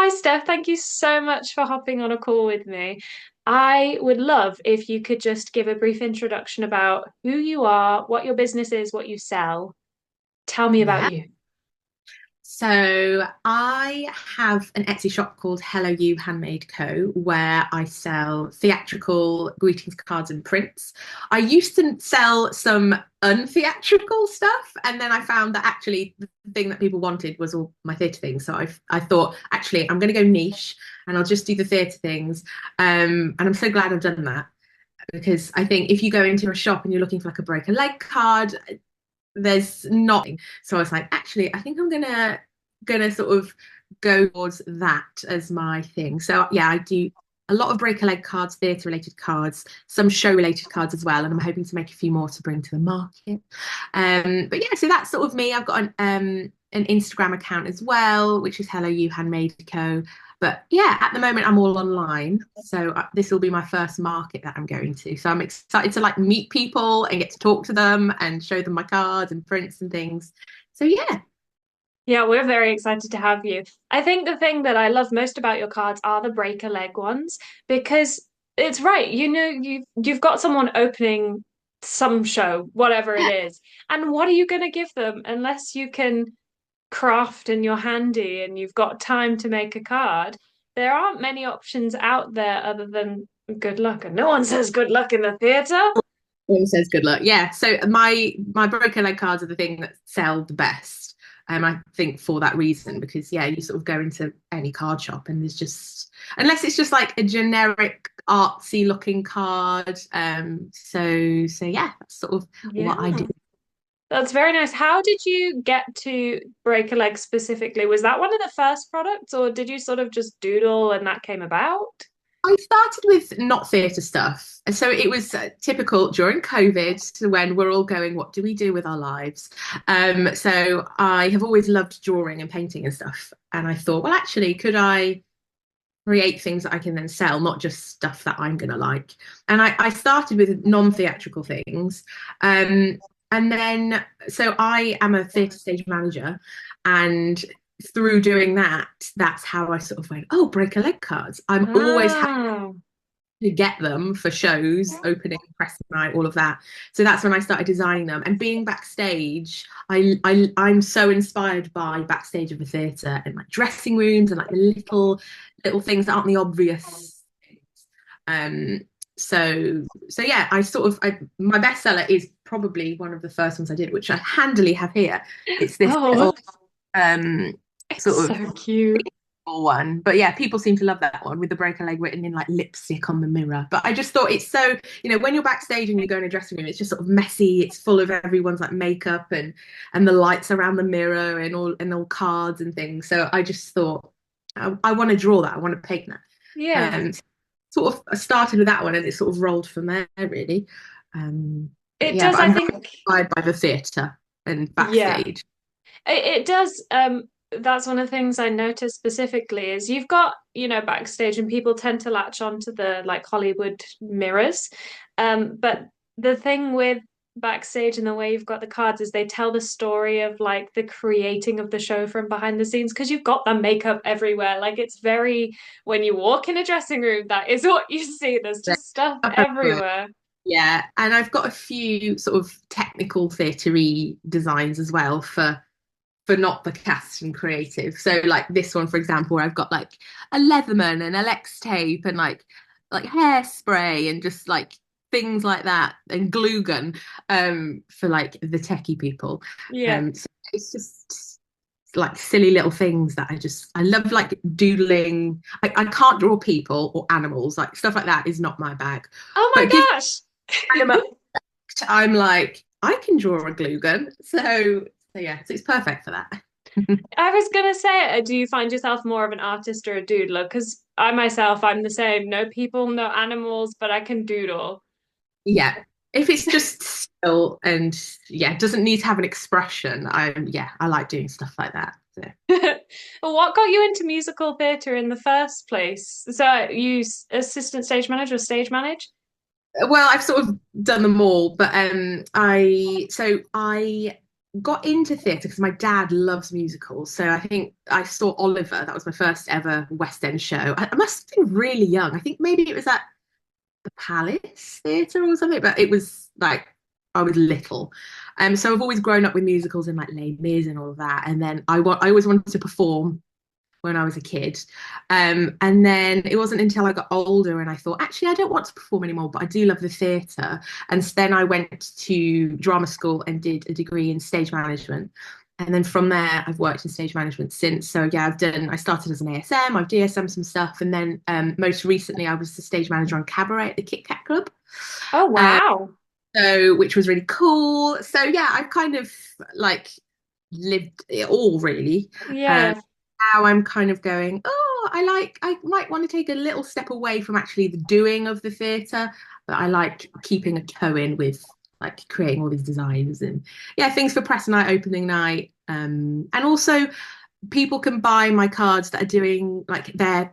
Hi, Steph. Thank you so much for hopping on a call with me. I would love if you could just give a brief introduction about who you are, what your business is, what you sell. Tell me about Yeah. you. So I have an Etsy shop called Hello You Handmade Co. where I sell theatrical greetings cards and prints. I used to sell some untheatrical stuff, and then I found that actually the thing that people wanted was all my theatre things. So I thought actually I'm going to go niche and I'll just do the theatre things. And I'm so glad I've done that because I think if you go into a shop and you're looking for like a break a leg card, there's nothing. So I was like, actually, I think I'm gonna sort of go towards that as my thing. So yeah, I do a lot of break a leg cards, theatre related cards, some show related cards as well, and I'm hoping to make a few more to bring to the market. But yeah, so that's sort of me. I've got an Instagram account as well, which is Hello You Handmade Co. But yeah, at the moment I'm all online, so this will be my first market that I'm going to. So I'm excited to like meet people and get to talk to them and show them my cards and prints and things. So yeah, Yeah, we're very excited to have you. I think the thing that I love most about your cards are the break a leg ones because it's right. You've got someone opening some show, whatever it is, and what are you going to give them unless you can craft and you're handy and you've got time to make a card? There aren't many options out there other than good luck, and no one says good luck in the theatre. everyone says good luck. Yeah, so my broken leg cards are the thing that sell the best. I think for that reason, because yeah, you sort of go into any card shop and there's just unless it's just like a generic artsy looking card. So yeah, that's sort of what I do. Yeah. That's very nice. How did you get to break a leg specifically? Was that one of the first products, or did you sort of just doodle and that came about? I started with not theatre stuff. So it was typical during COVID when we're all going, what do we do with our lives? So I have always loved drawing and painting and stuff. And I thought, well, actually, could I create things that I can then sell, not just stuff that I'm going to like? And I started with non-theatrical things. Um, and then, so I am a theatre stage manager. And through doing that, that's how I sort of went, oh, break a leg cards. I'm always Ah, to get them for shows, opening, press night, all of that. So that's when I started designing them. And being backstage, I'm so inspired by backstage of the theatre and like dressing rooms and like the little things that aren't the obvious things. Um, so yeah, my bestseller is probably one of the first ones I did, which I handily have here. It's this oh, little um it's sort of so cute. one. But yeah, people seem to love that one with the break a leg written in like lipstick on the mirror. But I just thought it's so, when you're backstage and you go in a dressing room, it's just sort of messy. It's full of everyone's like makeup and the lights around the mirror and all cards and things. So I just thought I want to draw that. I want to paint that. Yeah, So sort of I started with that one and it sort of rolled from there really. But it yeah, does. but I I'm very think, inspired by the theatre and yeah, backstage. it does. That's one of the things I noticed specifically is you've got, backstage and people tend to latch onto the like Hollywood mirrors. But the thing with backstage and the way you've got the cards is they tell the story of like the creating of the show from behind the scenes because you've got the makeup everywhere. Like it's very, when you walk in a dressing room, that is what you see. There's just stuff everywhere. Yeah, and I've got a few sort of technical theatre designs as well for not the cast and creative. So like this one, for example, where I've got like a Leatherman and Alex tape and like hairspray and just like things like that and glue gun for like the techie people. Yeah. So it's just like silly little things that I love like doodling. I can't draw people or animals, like stuff like that is not my bag. Oh But it gives my gosh. animal I'm like, I can draw a glue gun. So yeah, so it's perfect for that. I was gonna say, do you find yourself more of an artist or a doodler? Because I myself, I'm the same. No people, no animals, but I can doodle. Yeah. If it's just still and yeah, doesn't need to have an expression. I like doing stuff like that. So. What got you into musical theatre in the first place? So you assistant stage manager or stage manage? Well, I've sort of done them all, but I got into theatre because my dad loves musicals. So I think I saw Oliver. That was my first ever West End show. I must have been really young. I think maybe it was at the Palace Theatre or something, but it was like I was little. So I've always grown up with musicals and like Les Mis and all of that. And then I always wanted to perform when I was a kid. And then it wasn't until I got older and I thought, actually, I don't want to perform anymore, but I do love the theatre. And then I went to drama school and did a degree in stage management. And then from there, I've worked in stage management since. So yeah, I started as an ASM, I've DSM some stuff. And then most recently, I was the stage manager on Cabaret at the Kit Kat Club. Oh, Uh, wow. so which was really cool. So yeah, I've kind of like lived it all really. Um, Yeah. Now I'm kind of going, oh, I might want to take a little step away from actually the doing of the theatre, but I like keeping a toe in with like creating all these designs and yeah, things for press night, opening night. And also people can buy my cards that are doing like their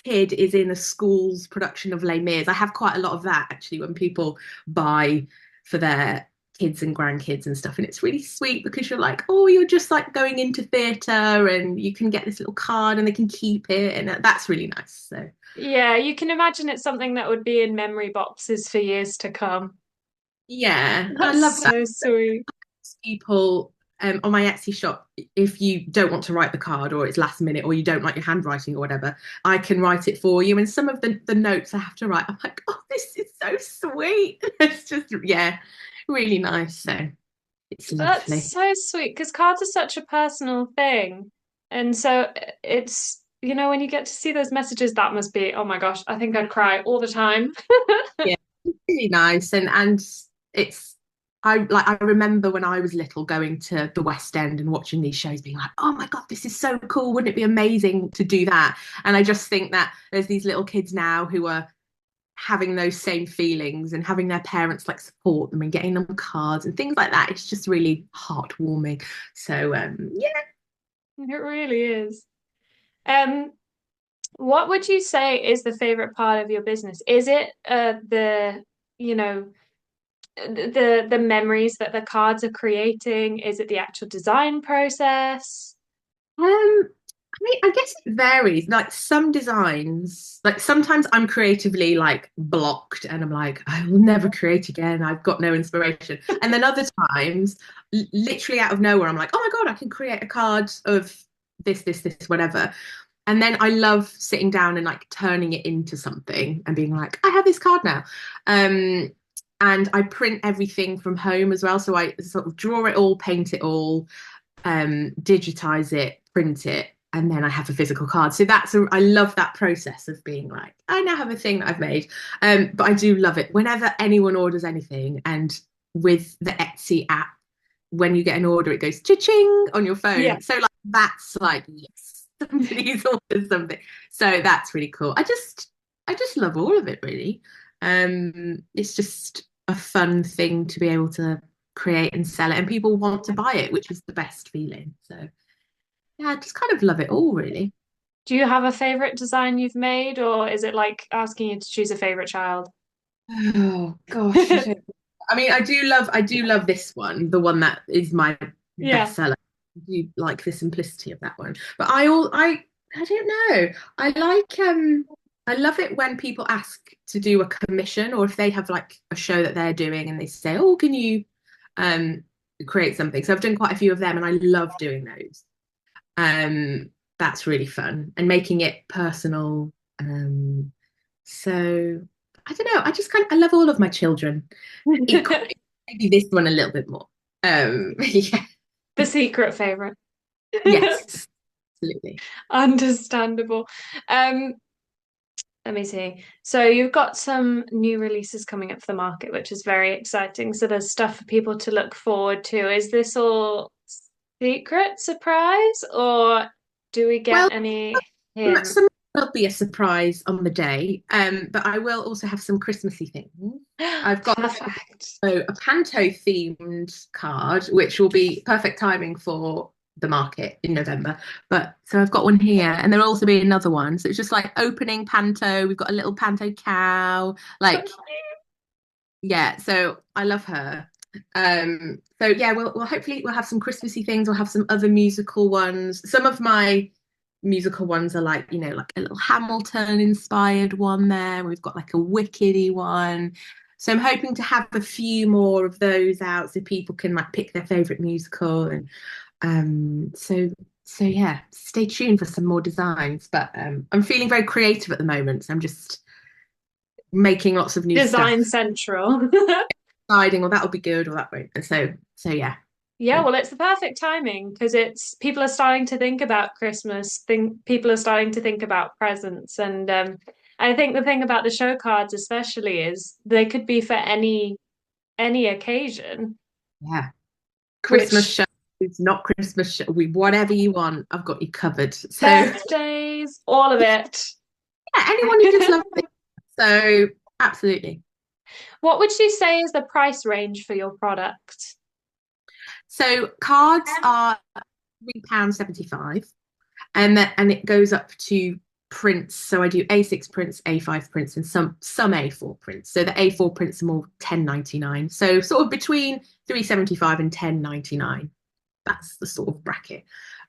kid is in a school's production of Les Mis. I have quite a lot of that actually when people buy for their kids and grandkids and stuff. And it's really sweet because you're like, oh, you're just like going into theatre and you can get this little card and they can keep it. And that's really nice. So, Yeah, you can imagine it's something that would be in memory boxes for years to come. yeah, I That's love that. so sweet. People on my Etsy shop, if you don't want to write the card or it's last minute or you don't like your handwriting or whatever, I can write it for you. And some of the notes I have to write, I'm like, oh, this is so sweet. It's just, yeah, really nice. So it's That's lovely. so sweet because cards are such a personal thing. And so it's, when you get to see those messages, that must be, oh my gosh, I think I'd cry all the time. Yeah, it's really nice. And it's, I remember when I was little going to the West End and watching these shows being like, oh my God, this is so cool. Wouldn't it be amazing to do that? And I just think that there's these little kids now who are having those same feelings and having their parents like support them and getting them cards and things like that. It's just really heartwarming. So yeah. It really is. Um, what would you say is the favorite part of your business? Is it you know, the memories that the cards are creating? Is it the actual design process? I mean, I guess it varies. Like some designs, like sometimes I'm creatively like blocked and I'm like, I will never create again. I've got no inspiration. And then other times, literally out of nowhere, I'm like, oh my God, I can create a card of this, whatever. And then I love sitting down and like turning it into something and being like, I have this card now. Um, and I print everything from home as well. So I sort of draw it all, paint it all, digitize it, print it, and then I have a physical card. So I love that process of being like, I now have a thing that I've made. But I do love it whenever anyone orders anything, and with the Etsy app, when you get an order, it goes cha-ching on your Yeah. phone. So like that's like, yes, somebody's ordered something. So that's really cool. I just love all of it really. It's just a fun thing to be able to create and sell it and people want to buy it, which is the best feeling. So yeah, I just kind of love it all really. Do you have a favorite design you've made, or is it like asking you to choose a favorite child? Oh gosh, I mean, I do love this one, the one that is my Yeah. bestseller. I do like the simplicity of that one. But I don't know. I love it when people ask to do a commission or if they have like a show that they're doing and they say, "Oh, can you um create something?" So I've done quite a few of them and I love doing those. Um, that's really fun and making it personal. So I don't know. I love all of my children equally. Maybe this one a little bit more. Yeah, The secret favorite. yes, absolutely. Understandable. Um, Let me see. So you've got some new releases coming up for the market, which is very exciting. So there's stuff for people to look forward to. Is this all secret surprise, or do we Well, get any hint? some will be a surprise on the day, but I will also have some Christmassy things. I've got Perfect. a Panto themed card, which will be perfect timing for the market in November. But so I've got one here, and there'll also be another one. So it's just like opening Panto. We've got a little Panto cow. So Like, yeah, so I love her. So yeah, we'll hopefully we'll have some Christmassy things. We'll have some other musical ones. Some of my musical ones are like, like a little Hamilton inspired one there. We've got like a Wickedy one. So I'm hoping to have a few more of those out so people can like pick their favorite musical. And so yeah, stay tuned for some more designs. But I'm feeling very creative at the moment. So I'm just making lots of new Design stuff, Central. deciding, well, that'll be good or that won't. And so yeah. Yeah, well, it's the perfect timing because it's people are starting to think about Christmas. Think people are starting to think about presents, and I think the thing about the show cards, especially, is they could be for any occasion. Yeah. Christmas Which show, it's not Christmas show. Whatever you want, I've got you covered. So yeah, birthdays, all of it. anyone who just loves it. So absolutely. What would you say is the price range for your product? So cards are £3.75, and it goes up to prints. So I do A6 prints, A5 prints, and some A4 prints. So the A4 prints are more 10.99. So sort of between 3.75 and 10.99. That's the sort of bracket.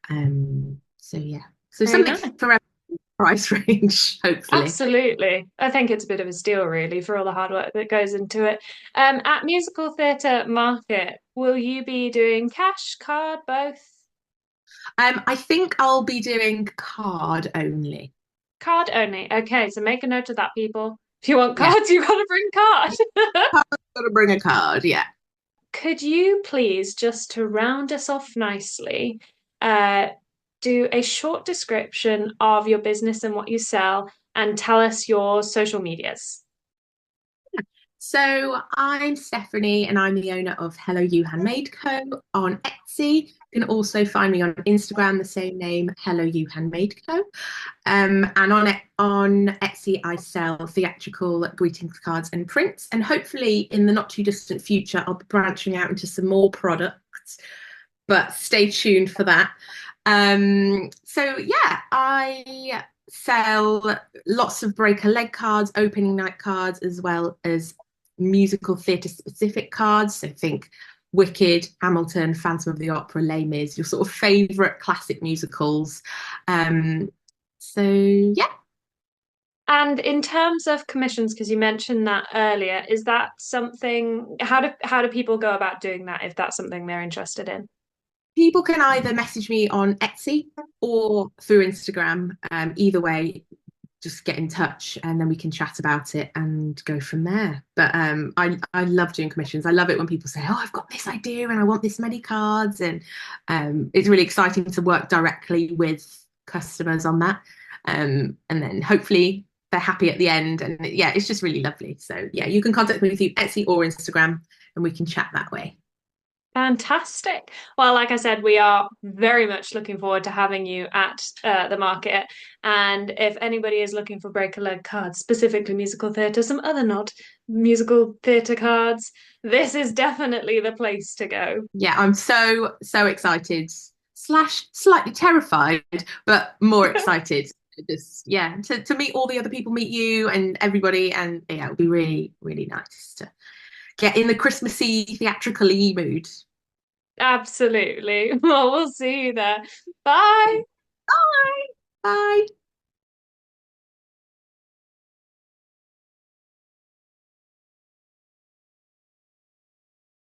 So yeah. So Very something nice. for every price range, hopefully. Absolutely. I think it's a bit of a steal, really, for all the hard work that goes into it. At Musical Theatre Market, will you be doing cash, card, both? I think I'll be doing card only. Card only. Okay, so make a note of that, people. If you want Yeah, cards, you gotta bring card. gotta bring a card. Yeah. Could you please, just to round us off nicely, uh, do a short description of your business and what you sell and tell us your social medias? So I'm Stephanie, and I'm the owner of Hello You Handmade Co. on Etsy. You can also find me on Instagram, the same name, Hello You Handmade Co. And on Etsy, I sell theatrical greetings cards and prints. And hopefully, in the not too distant future, I'll be branching out into some more products. But stay tuned for that. So yeah, I sell lots of break a leg cards, opening night cards, as well as musical theatre specific cards. So think Wicked, Hamilton, Phantom of the Opera, Les Mis, your sort of favourite classic musicals. So yeah, And in terms of commissions, because you mentioned that earlier, is that something, how do people go about doing that if that's something they're interested in? people can either message me on Etsy or through Instagram. Either way, just get in touch and then we can chat about it and go from there. But I love doing commissions. I love it when people say, "Oh, I've got this idea and I want this many cards," and it's really exciting to work directly with customers on that. And then hopefully they're happy at the end. And yeah, it's just really lovely. So yeah, you can contact me through Etsy or Instagram, and we can chat that way. Fantastic. Well, like I said, we are very much looking forward to having you at the market. And if anybody is looking for break a leg cards, specifically musical theatre, some other not musical theatre cards, this is definitely the place to go. Yeah, I'm so excited slash slightly terrified, but more excited. Just yeah, to meet all the other people, meet you and everybody, and yeah, it'll be really really nice to get in the Christmassy theatrically mood. Absolutely. Well, we'll see you there. Bye. Bye. Bye.